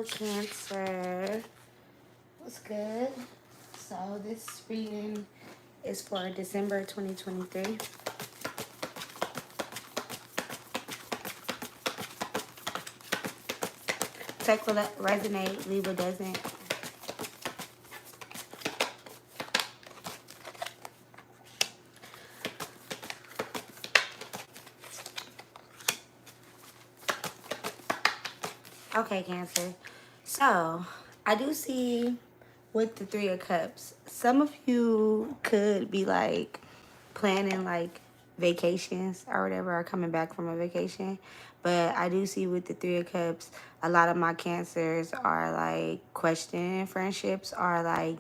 Cancer. What's good? So this reading is for December 2023. Text will resonate, leave what doesn't. Okay, Cancer. So I do see with the Three of Cups, some of you could be like planning like vacations or whatever, or coming back from a vacation. But I do see with the Three of Cups, a lot of my Cancers are like questioning friendships, are like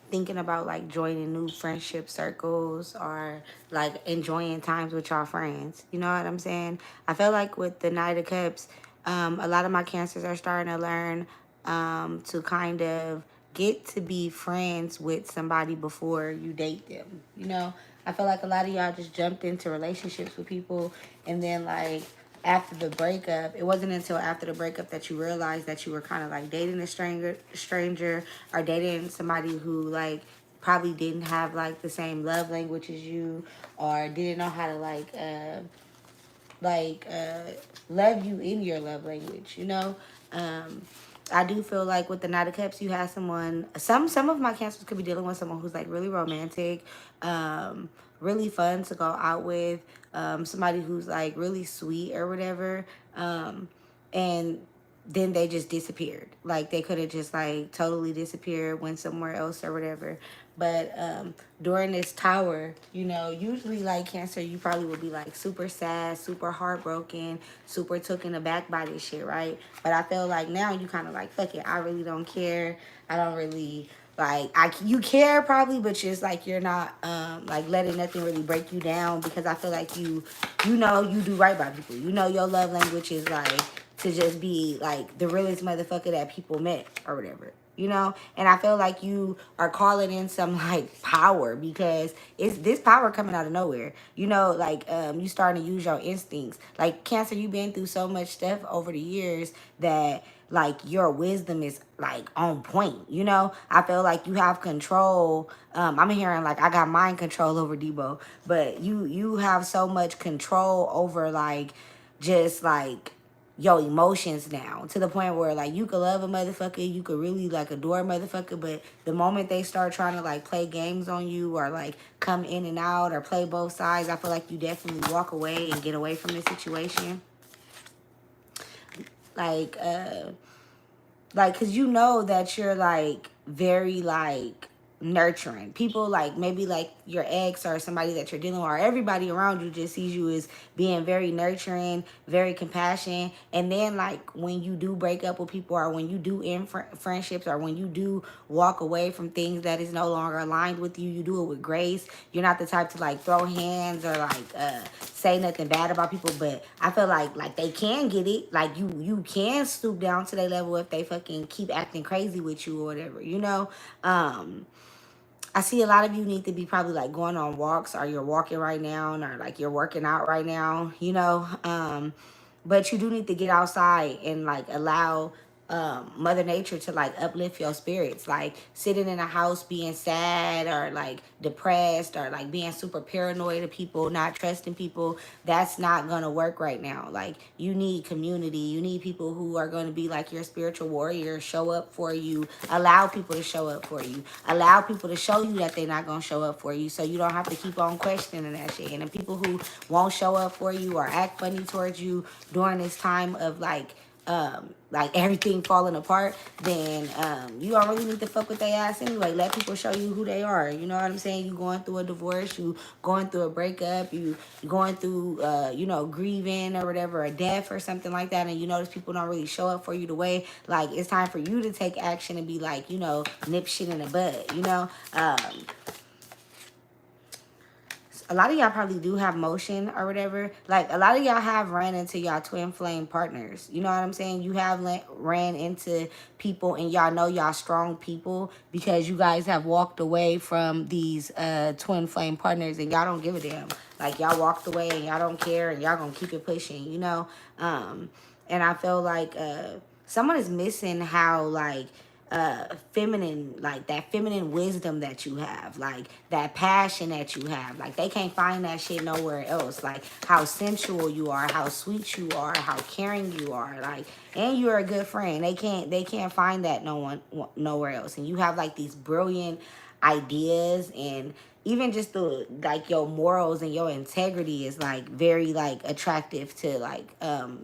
thinking about like joining new friendship circles, or like enjoying times with your friends. You know what I'm saying? I feel like with the Knight of Cups, a lot of my Cancers are starting to learn to kind of get to be friends with somebody before you date them. You know, I feel like a lot of y'all just jumped into relationships with people, and then like after the breakup, it wasn't until after the breakup that you realized that you were kind of like dating a stranger, or dating somebody who like probably didn't have like the same love language as you, or didn't know how to like love you in your love language, you know. I do feel like with the Knight of Cups, you have someone. Some of my Cancers could be dealing with someone who's like really romantic, really fun to go out with, somebody who's like really sweet or whatever, and then they just disappeared. Like they could have just like totally disappeared, went somewhere else or whatever. But during this tower, you know, usually like Cancer, you probably would be like super sad, super heartbroken, super taken aback by this shit, right? But I feel like now you kind of like, fuck it, I really don't care. I don't really like, you care probably, but just like you're not like letting nothing really break you down, because I feel like you know you do right by people. You know your love language is like to just be like the realest motherfucker that people met or whatever, you know. And I feel like you are calling in some like power, because it's this power coming out of nowhere, you know. Like you starting to use your instincts. Like Cancer, you've been through so much stuff over the years that like your wisdom is like on point, you know. I feel like you have control. I'm hearing like I got mind control over Debo, but you have so much control over like just like your emotions now, to the point where like you could love a motherfucker, you could really like adore a motherfucker, but the moment they start trying to like play games on you, or like come in and out, or play both sides, I feel like you definitely walk away and get away from the situation. Like because you know that you're like very like nurturing people, like maybe like your ex or somebody that you're dealing with, or everybody around you just sees you as being very nurturing, very compassionate. And then like when you do break up with people, or when you do end friendships, or when you do walk away from things that is no longer aligned with you, you do it with grace. You're not the type to like throw hands, or like say nothing bad about people. But I feel like they can get it. Like you can stoop down to their level if they fucking keep acting crazy with you or whatever, you know. I see a lot of you need to be probably like going on walks, or you're walking right now, or like you're working out right now, you know. But you do need to get outside and like allow Mother Nature to like uplift your spirits. Like sitting in a house being sad, or like depressed, or like being super paranoid of people, not trusting people, that's not gonna work right now. Like you need community. You need people who are gonna be like your spiritual warriors, show up for you, allow people to show up for you, allow people to show you that they're not gonna show up for you, so you don't have to keep on questioning that shit. And the people who won't show up for you or act funny towards you during this time of like everything falling apart, then you don't really need to fuck with their ass anyway. Let people show you who they are. You know what I'm saying? You going through a divorce, you going through a breakup, you going through you know, grieving or whatever, a death or something like that, and you notice people don't really show up for you the way, like it's time for you to take action and be like, you know, nip shit in the bud, you know. A lot of y'all probably do have motion or whatever. Like a lot of y'all have ran into y'all twin flame partners. You know what I'm saying? You have ran into people, and y'all know y'all strong people, because you guys have walked away from these twin flame partners, and y'all don't give a damn. Like y'all walked away and y'all don't care, and y'all gonna keep it pushing, you know. And I feel like someone is missing how like feminine, like that feminine wisdom that you have, like that passion that you have. Like they can't find that shit nowhere else. Like how sensual you are, how sweet you are, how caring you are, like, and you're a good friend. They can't find that nowhere else. And you have like these brilliant ideas, and even just the like your morals and your integrity is like very like attractive to like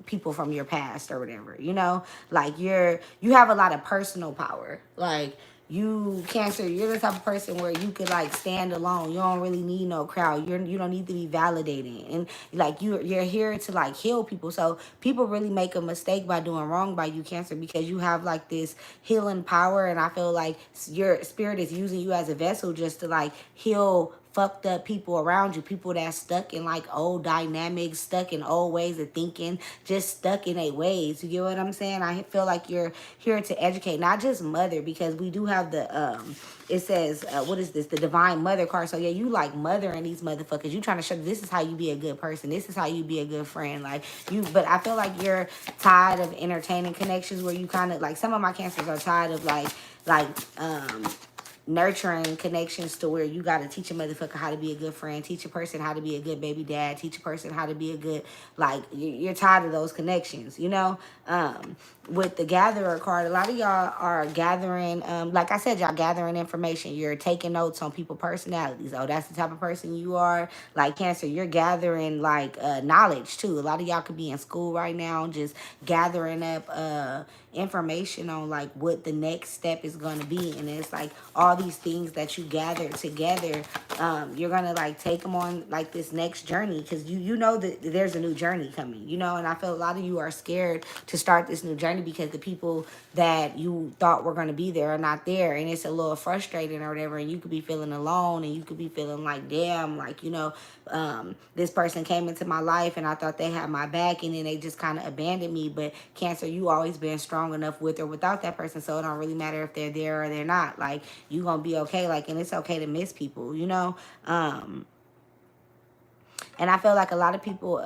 people from your past or whatever, you know. Like you have a lot of personal power. Like you Cancer, you're the type of person where you could like stand alone. You don't really need no crowd. You don't need to be validated. And like you're here to like heal people. So people really make a mistake by doing wrong by you, Cancer, because you have like this healing power. And I feel like your spirit is using you as a vessel just to like heal fucked up people around you, people that's stuck in like old dynamics, stuck in old ways of thinking, just stuck in their ways. You get what I'm saying? I feel like you're here to educate, not just mother, because we do have the it says what is this, the divine mother card. So yeah, you like mothering these motherfuckers. You trying to show this is how you be a good person, this is how you be a good friend, like you. But I feel like you're tired of entertaining connections where you kind of like, some of my Cancers are tired of like nurturing connections to where you got to teach a motherfucker how to be a good friend, teach a person how to be a good baby dad, teach a person how to be a good, like, you're tired of those connections, you know. With the gatherer card, a lot of y'all are gathering, like I said, y'all gathering information. You're taking notes on people personalities. Oh, that's the type of person you are. Like Cancer, you're gathering like knowledge too. A lot of y'all could be in school right now just gathering up information on like what the next step is going to be. And it's like all these things that you gathered together, you're gonna like take them on like this next journey, because you know that there's a new journey coming, you know. And I feel a lot of you are scared to start this new journey because the people that you thought were going to be there are not there, and it's a little frustrating or whatever. And you could be feeling alone, and you could be feeling like, damn, like, you know, this person came into my life and I thought they had my back, and then they just kind of abandoned me. But Cancer, you always been strong enough with or without that person, so it don't really matter if they're there or they're not. Like, you gonna be okay. Like, and it's okay to miss people, you know. And I feel like a lot of people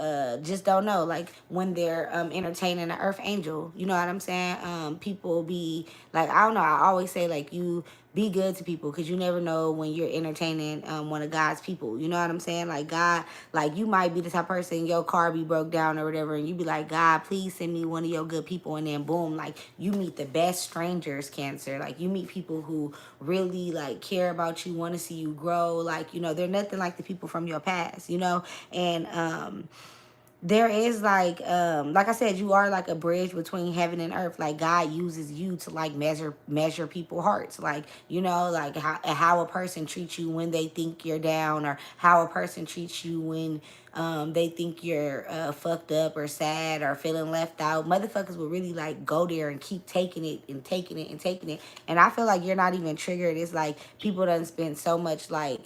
just don't know, like, when they're entertaining an earth angel, you know what I'm saying? People be like, I don't know, I always say, like, you be good to people, because you never know when you're entertaining one of God's people, you know what I'm saying? Like, God, like, you might be the type of person, your car be broke down or whatever, and you be like, God, please send me one of your good people. And then boom, like, you meet the best strangers, Cancer. Like, you meet people who really like care about you, want to see you grow. Like, you know, they're nothing like the people from your past, you know. And there is like I said, you are like a bridge between heaven and earth. Like, God uses you to like measure people's hearts, like, you know, like how a person treats you when they think you're down, or how a person treats you when they think you're fucked up or sad or feeling left out. Motherfuckers will really like go there and keep taking it and taking it and taking it. And I feel like you're not even triggered. It's like people done spend so much like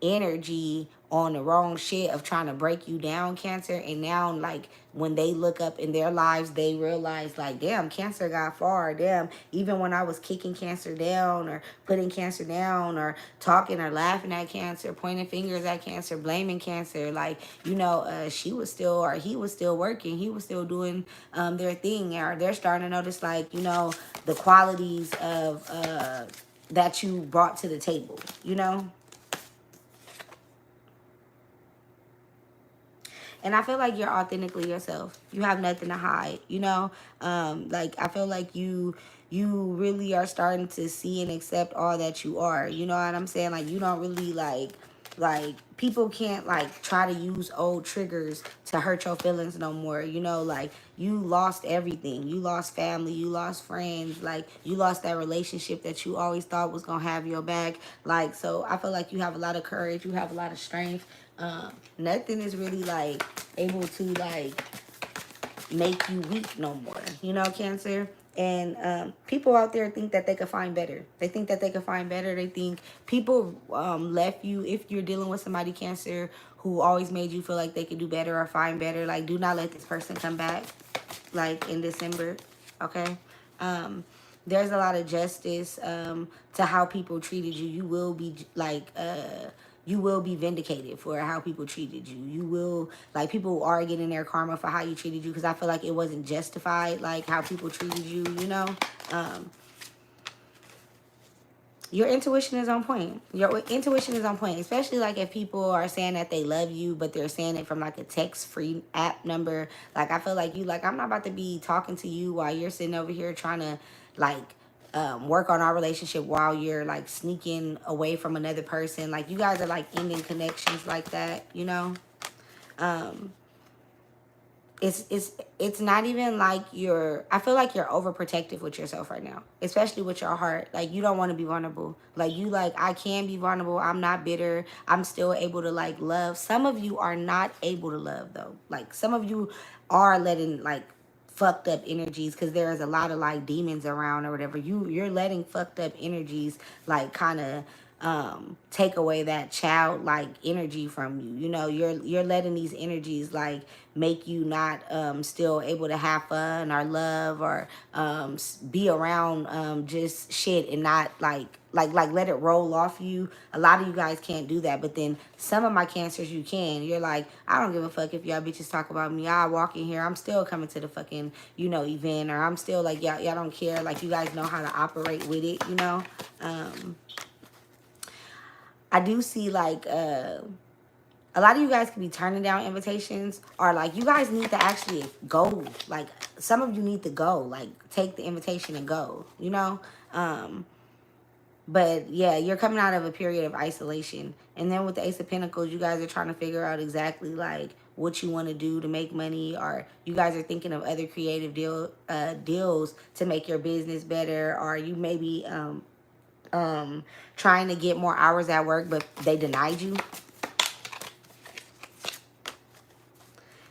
energy on the wrong shit of trying to break you down, Cancer. And now, like, when they look up in their lives, they realize, like, damn, Cancer got far. Damn, even when I was kicking Cancer down or putting Cancer down or talking or laughing at Cancer, pointing fingers at Cancer, blaming Cancer, like, you know, she was still, or he was still working. He was still doing their thing. Or they're starting to notice, like, you know, the qualities of that you brought to the table, you know? And I feel like you're authentically yourself. You have nothing to hide, you know? Like, I feel like you really are starting to see and accept all that you are. You know what I'm saying? Like, you don't really like people can't like try to use old triggers to hurt your feelings no more, you know. Like, you lost everything. You lost family, you lost friends, like, you lost that relationship that you always thought was gonna have your back. Like, so I feel like you have a lot of courage, you have a lot of strength. Nothing is really like able to like make you weak no more, you know, Cancer. And people out there think that they could find better. They think that they could find better. They think people left you, if you're dealing with somebody, Cancer, who always made you feel like they could do better or find better. Like, do not let this person come back, like, in December, okay? There's a lot of justice to how people treated you. You will be like you will be vindicated for how people treated you. You will, like, people are getting their karma for how you treated you, because I feel like it wasn't justified, like how people treated you, you know. um your intuition is on point. Your intuition is on point, especially like if people are saying that they love you, but they're saying it from like a text-free app number. Like, I feel like you, like, I'm not about to be talking to you while you're sitting over here trying to like work on our relationship while you're like sneaking away from another person. Like, you guys are like ending connections like that, you know. Um, it's not even like you're, I feel like you're overprotective with yourself right now, especially with your heart. Like, you don't want to be vulnerable. Like, you like, I can be vulnerable, I'm not bitter, I'm still able to like love. Some of you are not able to love though. Like, some of you are letting like fucked up energies, because there is a lot of like demons around or whatever. You're letting fucked up energies like kind of take away that childlike energy from you. You know, you're letting these energies like make you not still able to have fun or love or be around just shit, and not like let it roll off you. A lot of you guys can't do that, but then some of my cancers you can. You're like, I don't give a fuck if y'all bitches talk about me. I walk in here, I'm still coming to the fucking, you know, event, or I'm still like, y'all don't care. Like, you guys know how to operate with it, you know. I do see like a lot of you guys could be turning down invitations, or like you guys need to actually go. Like, some of you need to go, like take the invitation and go, you know. But yeah, you're coming out of a period of isolation, and then with the Ace of Pentacles, you guys are trying to figure out exactly like what you want to do to make money, or you guys are thinking of other creative deals to make your business better, or you maybe trying to get more hours at work, but they denied you.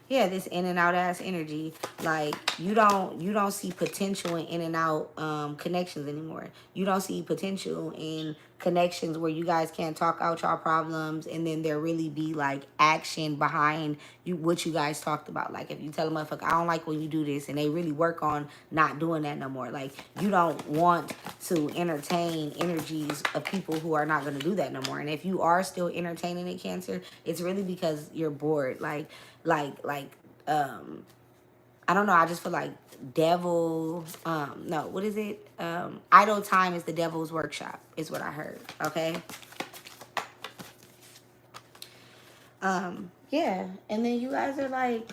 Yeah, this in and out ass energy. Like, you don't see potential in and out connections anymore. You don't see potential in connections where you guys can't talk out y'all problems, and then there really be like action behind you, what you guys talked about. Like, if you tell a motherfucker, I don't like when you do this, and they really work on not doing that no more. Like, you don't want to entertain energies of people who are not going to do that no more. And if you are still entertaining it, Cancer, it's really because you're bored. Like I don't know, I just feel like devil no, what is it? Idle time is the devil's workshop, is what I heard. Okay. Yeah, and then you guys are like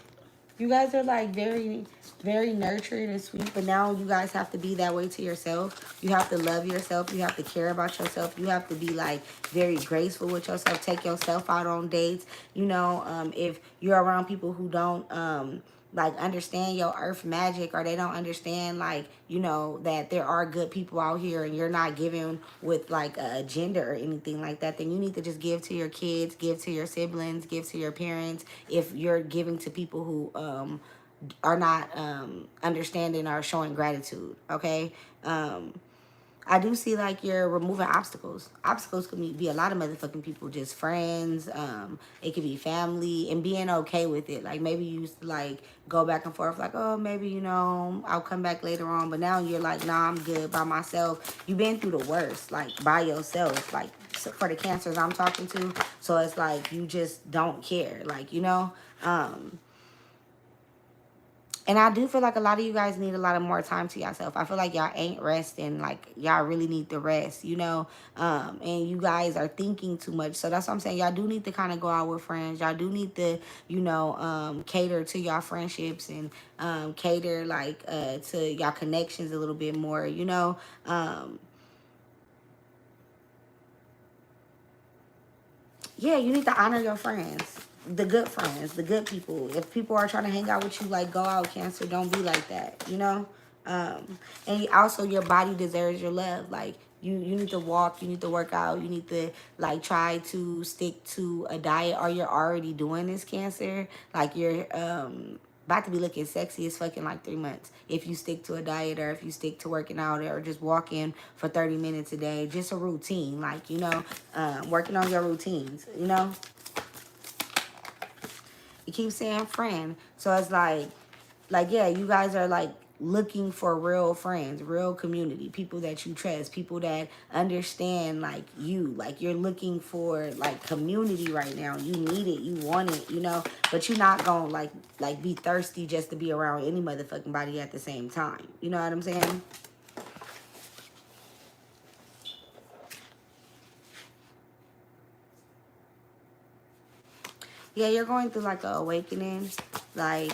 very, very nurturing and sweet, but now you guys have to be that way to yourself. You have to love yourself. You have to care about yourself. You have to be like very graceful with yourself. Take yourself out on dates. You know, if you're around people who don't like understand your earth magic, or they don't understand like, you know, that there are good people out here, and you're not giving with like a agenda or anything like that, then you need to just give to your kids, give to your siblings, give to your parents. If you're giving to people who are not understanding or showing gratitude, okay. I do see like you're removing obstacles. Obstacles could be a lot of motherfucking people, just friends. It could be family, and being okay with it. Like, maybe you used to like go back and forth, like, oh, maybe, you know, I'll come back later on. But now you're like, nah, I'm good by myself. You've been through the worst, like by yourself, like for the cancers I'm talking to. So it's like you just don't care, like, you know. And I do feel like a lot of you guys need a lot of more time to yourself. I feel like y'all ain't resting. Like, y'all really need to rest, you know? And you guys are thinking too much. So that's what I'm saying. Y'all do need to kind of go out with friends. Y'all do need to, you know, cater to y'all friendships, and cater, like, to y'all connections a little bit more, you know? Yeah, you need to honor your friends. The good friends, the good people. If people are trying to hang out with you, like, go out, Cancer. Don't be like that, you know? And also, your body deserves your love. Like, you need to walk, you need to work out, you need to, like, try to stick to a diet, or you're already doing this, Cancer. Like, you're about to be looking sexy as fucking like 3 months if you stick to a diet, or if you stick to working out, or just walking for 30 minutes a day. Just a routine, like, you know, working on your routines, you know. You keep saying friend, so it's like yeah, you guys are like looking for real friends, real community, people that you trust, people that understand like you. Like you're looking for like community right now. You need it, you want it, you know, but you're not gonna like be thirsty just to be around any motherfucking body at the same time. You know what I'm saying? Yeah, you're going through like a awakening. Like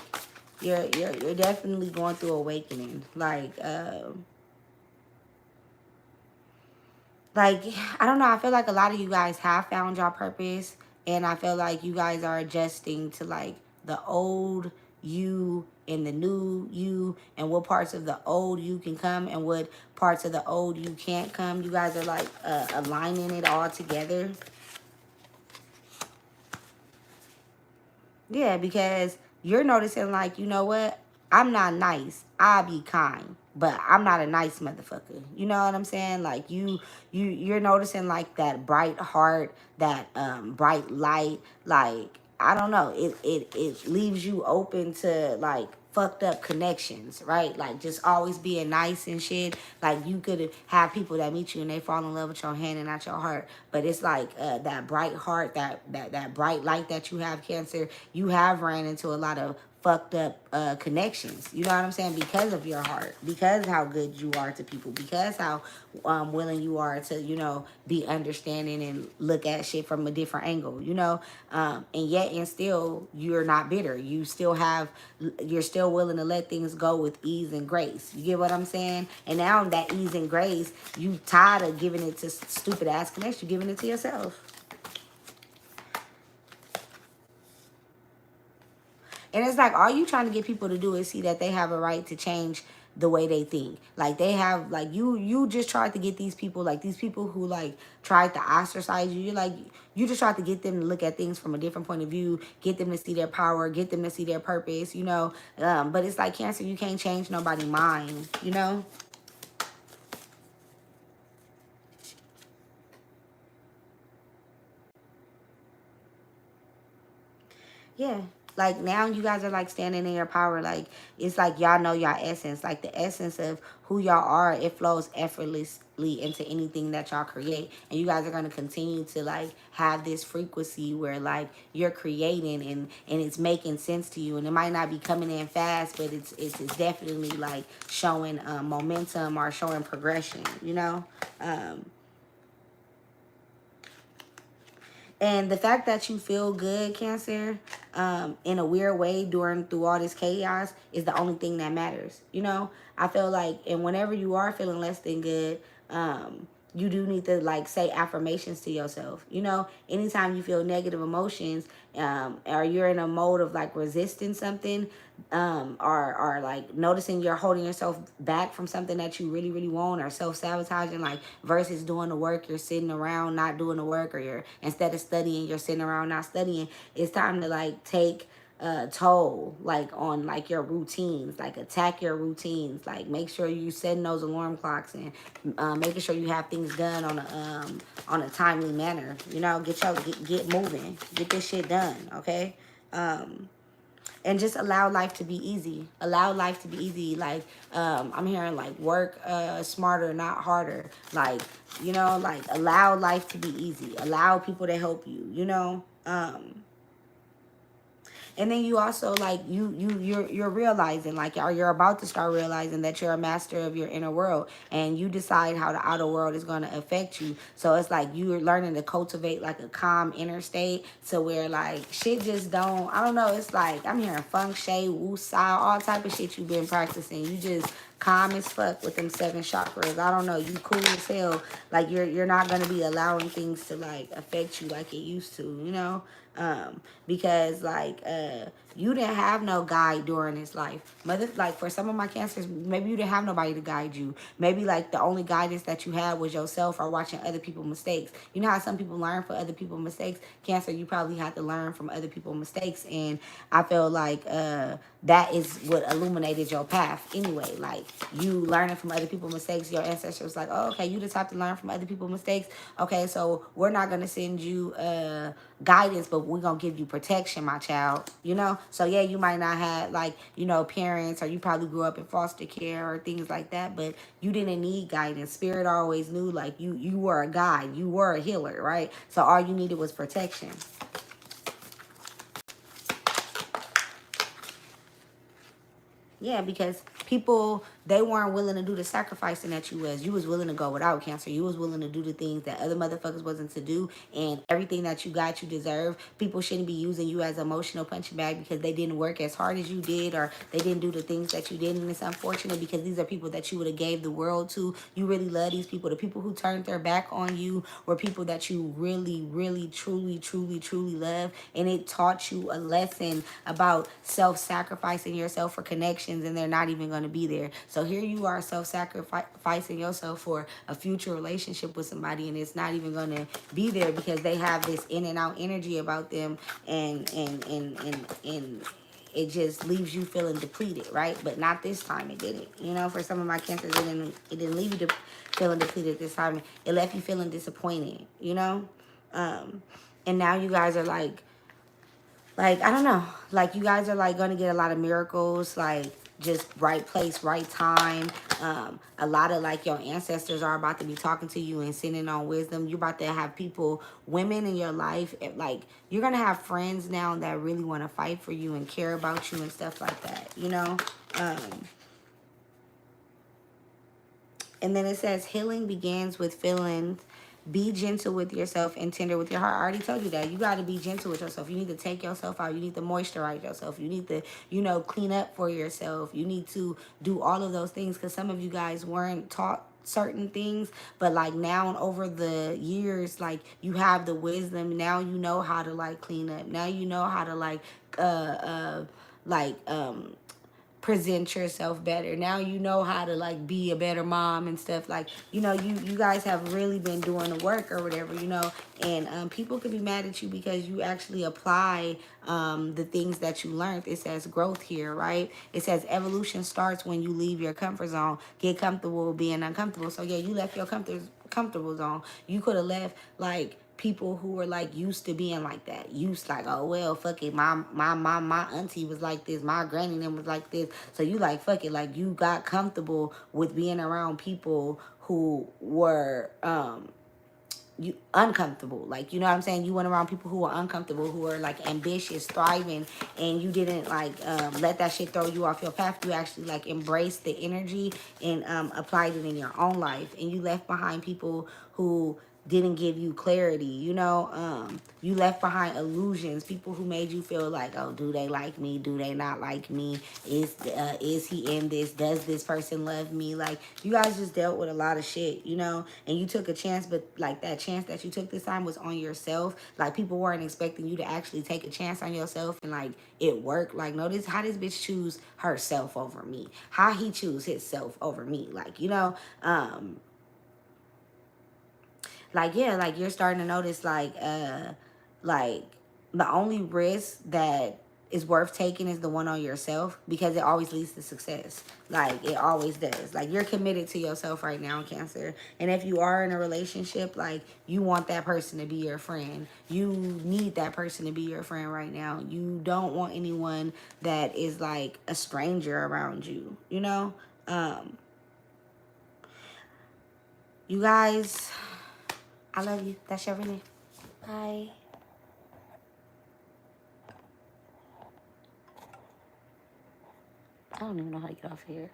you're definitely going through awakening. Like I don't know, I feel like a lot of you guys have found your purpose, and I feel like you guys are adjusting to like the old you and the new you, and what parts of the old you can come and what parts of the old you can't come. You guys are like aligning it all together. Yeah, because you're noticing like, you know what? I'm not nice. I'll be kind, but I'm not a nice motherfucker. You know what I'm saying? Like you're noticing like that bright heart, that bright light. Like I don't know. It leaves you open to like fucked up connections, right? Like just always being nice and shit. Like you could have people that meet you and they fall in love with your hand and not your heart. But it's like that bright heart, that bright light that you have, Cancer. You have ran into a lot of fucked up connections. You know what I'm saying? Because of your heart, because how good you are to people, because how willing you are to, you know, be understanding and look at shit from a different angle, you know. And yet and still you're not bitter. You're still willing to let things go with ease and grace. You get what I'm saying? And now that ease and grace, you tired of giving it to stupid ass connection, you're giving it to yourself. And it's like all you trying to get people to do is see that they have a right to change the way they think. Like they have like you just tried to get these people who like tried to ostracize you. You're like you just tried to get them to look at things from a different point of view, get them to see their power, get them to see their purpose, you know. But it's like Cancer, you can't change nobody's mind, you know? Yeah. Like now you guys are like standing in your power. Like it's like y'all know your essence. Like the essence of who y'all are, it flows effortlessly into anything that y'all create. And you guys are gonna continue to like have this frequency where like you're creating and it's making sense to you. And it might not be coming in fast, but it's definitely like showing momentum or showing progression, you know? Um And the fact that you feel good, Cancer, in a weird way through all this chaos is the only thing that matters. You know, I feel like, and whenever you are feeling less than good, you do need to like say affirmations to yourself. You know, anytime you feel negative emotions, or you're in a mode of like resisting something, or like noticing you're holding yourself back from something that you really really want, or self-sabotaging, like versus doing the work, you're sitting around not doing the work, or you're instead of studying you're sitting around not studying. It's time to like take toll like on like your routines, like attack your routines, like make sure you setting those alarm clocks and making sure you have things done on a timely manner, you know. Get moving, get this shit done, okay. um and just allow life to be easy. Allow life to be easy. Like I'm hearing like work smarter, not harder. Like, you know, like allow life to be easy. Allow people to help you, you know. And then you also like you're realizing like, or you're about to start realizing that you're a master of your inner world, and you decide how the outer world is going to affect you. So it's like you're learning to cultivate like a calm inner state, to where like shit just don't, I don't know, it's like I'm hearing feng shui, wu sai, all type of shit you've been practicing. You just calm as fuck with them 7 chakras. I don't know, you cool as hell. Like you're not gonna be allowing things to like affect you like it used to, you know. Because like you didn't have no guide during this life. Mother, like for some of my Cancers, maybe you didn't have nobody to guide you. Maybe like the only guidance that you had was yourself, or watching other people's mistakes. You know how some people learn from other people's mistakes? Cancer, you probably had to learn from other people's mistakes. And I feel like that is what illuminated your path anyway. Like, you learning from other people's mistakes. Your ancestors was like, oh, okay, you just have to learn from other people's mistakes. Okay, so we're not going to send you guidance, but we're going to give you protection, my child. You know? So, yeah, you might not have, like, you know, parents, or you probably grew up in foster care or things like that, but you didn't need guidance. Spirit always knew, like, you were a guide. You were a healer, right? So all you needed was protection. Yeah, because people, they weren't willing to do the sacrificing that you was. You was willing to go without, Cancer. You was willing to do the things that other motherfuckers wasn't to do. And everything that you got, you deserve. People shouldn't be using you as an emotional punching bag because they didn't work as hard as you did, or they didn't do the things that you did. And it's unfortunate because these are people that you would have gave the world to. You really love these people. The people who turned their back on you were people that you really, really, truly, truly, truly love. And it taught you a lesson about self-sacrificing yourself for connections, and they're not even going to be there. So here you are, self-sacrificing yourself for a future relationship with somebody, and it's not even going to be there because they have this in and out energy about them, and it just leaves you feeling depleted, right? But not this time. It didn't. You know, for some of my cancers, it didn't leave you feeling depleted this time. It left you feeling disappointed, you know? And now you guys are like, I don't know, like, you guys are like gonna get a lot of miracles, like, just right place, right time. A lot of, like, your ancestors are about to be talking to you and sending on wisdom. You're about to have people, women in your life, like, you're gonna have friends now that really want to fight for you and care about you and stuff like that, you know? And then it says healing begins with feelings. Be gentle with yourself and tender with your heart. I already told you that. You got to be gentle with yourself. You need to take yourself out. You need to moisturize yourself. You need to, you know, clean up for yourself. You need to do all of those things because some of you guys weren't taught certain things, but like now and over the years, like, you have the wisdom. Now you know how to, like, clean up. Now you know how to, like, like present yourself better. Now you know how to, like, be a better mom and stuff. Like, you know, you guys have really been doing the work or whatever, you know. And people could be mad at you because you actually apply the things that you learned. It says growth here, right? It says evolution starts when you leave your comfort zone. Get comfortable with being uncomfortable. So yeah, you left your comfortable zone. You could have left, like, people who were, like, used to being like that. Used, like, oh, well, fuck it, my auntie was like this, my granny then was like this. So you, like, fuck it, like, you got comfortable with being around people who were you uncomfortable. Like, you know what I'm saying? You went around people who were uncomfortable, who were, like, ambitious, thriving, and you didn't, like, let that shit throw you off your path. You actually, like, embraced the energy and applied it in your own life. And you left behind people who didn't give you clarity, you know. You left behind illusions, people who made you feel like, oh, do they like me, do they not like me, is he in this, does this person love me? Like, you guys just dealt with a lot of shit, you know. And you took a chance, but, like, that chance that you took this time was on yourself. Like, people weren't expecting you to actually take a chance on yourself, and, like, it worked. Like, notice how this bitch choose herself over me, how he choose himself over me, like, you know. Like, yeah, like, you're starting to notice, like, the only risk that is worth taking is the one on yourself, because it always leads to success. Like, it always does. Like, you're committed to yourself right now, Cancer. And if you are in a relationship, like, you want that person to be your friend. You need that person to be your friend right now. You don't want anyone that is, like, a stranger around you, you know? You guys, I love you. That's your Renee. Bye. I don't even know how to get off here.